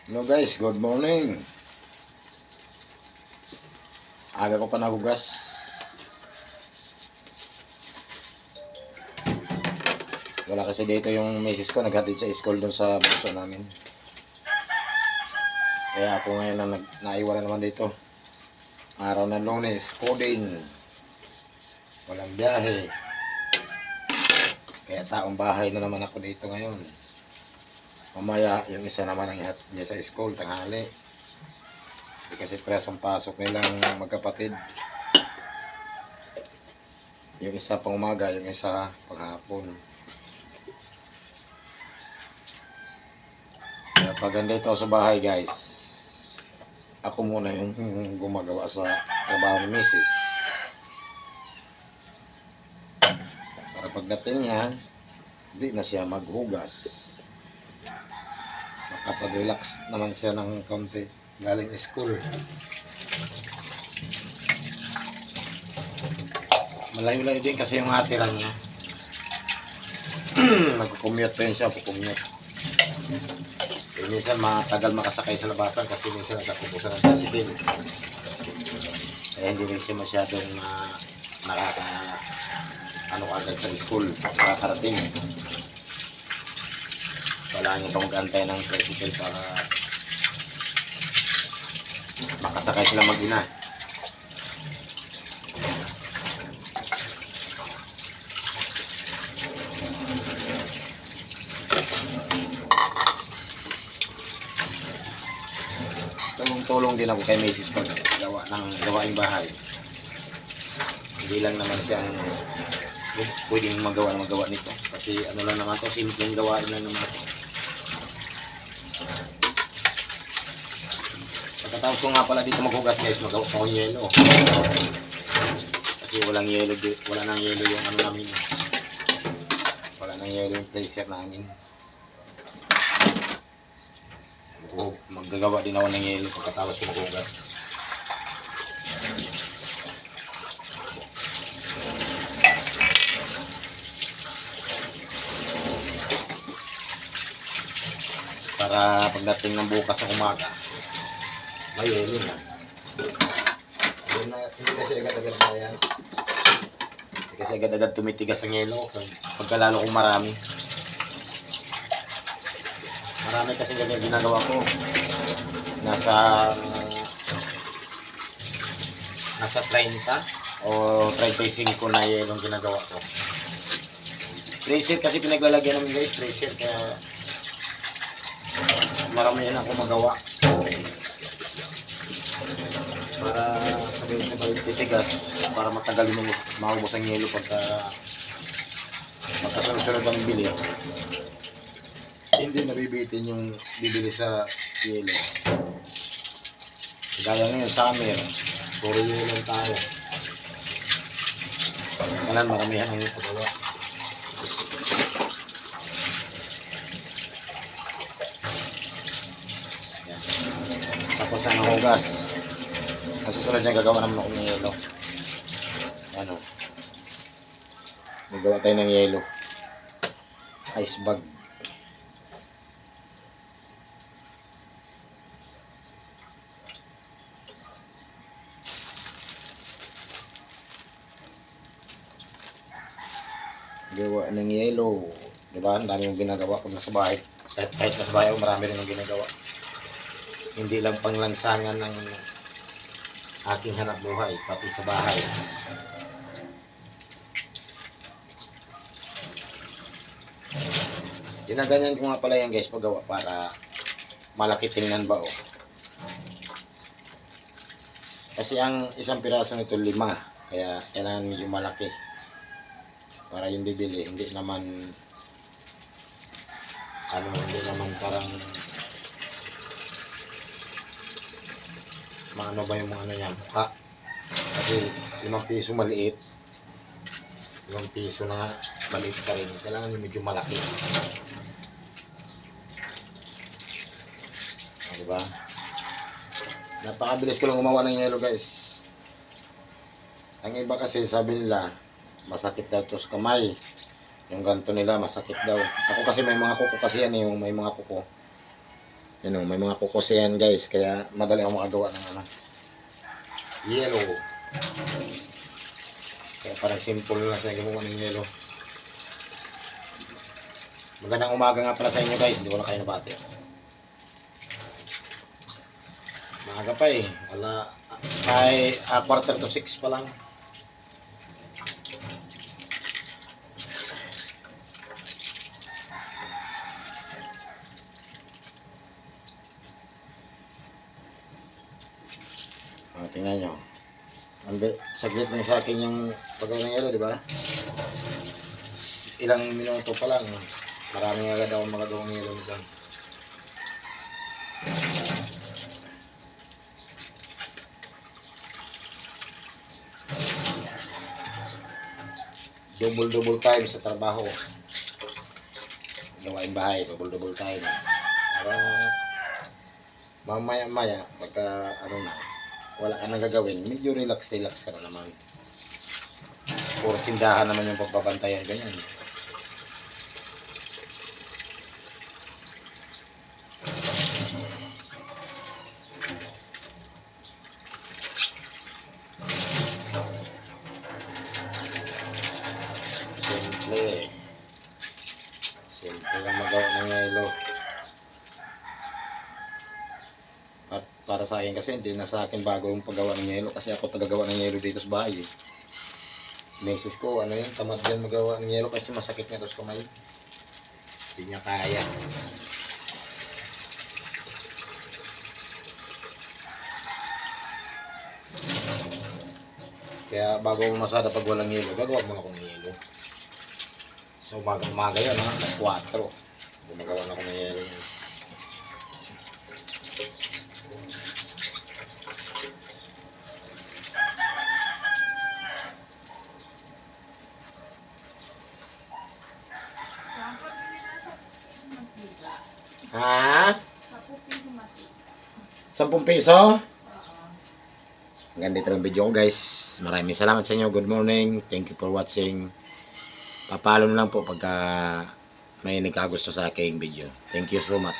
Hello guys, good morning. Aga ko pa nagugas. Wala kasi dito yung misis ko, naghatid sa school doon sa bunso namin. Kaya ako ngayon na naiwala naman dito. Araw ng Lunes, coding. Walang biyahe. Kaya taong bahay na naman ako dito ngayon. Mamaya yung isa naman ang ihatid niya sa school, tanghali. Kasi presong pasok nilang magkapatid. Yung isa pang umaga, yung isa pang hapon. Kaya pag andito sa bahay guys, ako muna yung gumagawa sa trabaho ni Mrs. Para pagdating niya, hindi na siya maghugas. Makapag-relax naman siya ng konti galing school. Malayo-layo din kasi yung hatiran niya. Nag-commute pa yun siya, pukumute. Minsan matagal makasakay sa labasan kasi minsan nagkakubusan ng tricycle. Kaya hindi rin siya masyadong agad sa school, nakakarating. Wala niya pang mag-antay ng tricycle para makasakay sila mag-ina. Tulong din ako kay Mrs. pag gawa ng gawaing bahay. Hindi lang naman siyang pwedeng magawa nito. Kasi ano lang naman to, simpleng gawain lang naman ito. Pagkatapos ko nga pala dito maghugas guys, magawa ko ng yelo. Kasi wala nang yelo yung ano namin. Wala nang yelo yung freezer namin. Maggagawa din ako ng yelo pagkatapos ko maghugas. Para pagdating ng bukas ng umaga, may yelo na. Hindi kasi agad-agad na yan. Hindi kasi agad-agad tumitigas ang yelo pagkalalo kung marami. Marami kasi ganyan ginagawa ko. Nasa 30 o 35 na yelong ginagawa ko. Freezer kasi pinaglalagyan namin guys, freezer, kaya marami yan ako magawa. Para sabay-sabay titigas, para matagal yung maubos ang yelo pagkasunod-sunod ang bili. Hindi nabibitin yung bibili sa yelo. Gaya ngayon, summer, puro yelo lang tayo. Kailan maramihan ang pagawa. Tapos na ng hugas. Ang susunod niya gagawa naman ako ng yelo. Ano? Gagawa tayo ng yelo. Ice bag. Gawa ng yelo. Diba? Ang dami yung ginagawa pag nasa bahay. Kahit nasa bahay ako, marami rin yung ginagawa. Hindi lang panglansangan ng aking hanap buhay, pati sa bahay. Ginaganyan ko nga pala yan guys paggawa para malaki tingnan ba o. Kasi ang isang piraso nito 5, kaya kailangan medyo malaki. Para yung bibili, hindi naman parang maano ba yung mga ano niya, mukha. Kasi 5 piso maliit, 5 piso na maliit pa rin, kailangan yung medyo malaki. Diba? Napakabilis ko lang gumawa ng yelo guys. Ang iba kasi sabi nila masakit daw to sa kamay. Yung ganito nila masakit daw. Ako kasi may mga kuko kasi yan, yung may mga kuko. Yan o, may mga kukos yan guys, kaya madali ako makagawa ng ano, yellow. Kaya parang simple lang sa gumawa ng yellow. Magandang umaga nga pala sa inyo guys, hindi ko na kayo nabati. Maaga pa eh, wala, ay 5:45 pa lang. Tingnan nyo. Saglit lang sa akin yung pagkaw ng yelo, di ba? Ilang minuto pa lang. Maraming agad ako magagawa ng yelo nito. Double time sa trabaho. Gawain bahay, double time. Para mamaya-maya, pagka ano na, wala ka nang gagawin, medyo relax ka na naman. Puro tindahan naman yung pagbabantayan, ganyan. Simple lang magawa ng yelo. At para sa akin kasi, hindi na sa akin bago yung paggawa ng yelo kasi ako tagagawa ng yelo dito sa bahay. Misis ko, ano yun, tamad din magawa ng yelo kasi masakit niya ito sa kamay. Hindi niya kaya. Kaya bago umasada pag walang yelo, gagawa muna ako ng yelo. So umaga yan ha, alas 4. Gumagawa na ako ng yelo yan. Ha? 10 piso? Hanggang dito lang video ko guys. Maraming salamat sa inyo. Good morning. Thank you for watching. Papalo na lang po pagka may nagkagusto sa aking video. Thank you so much.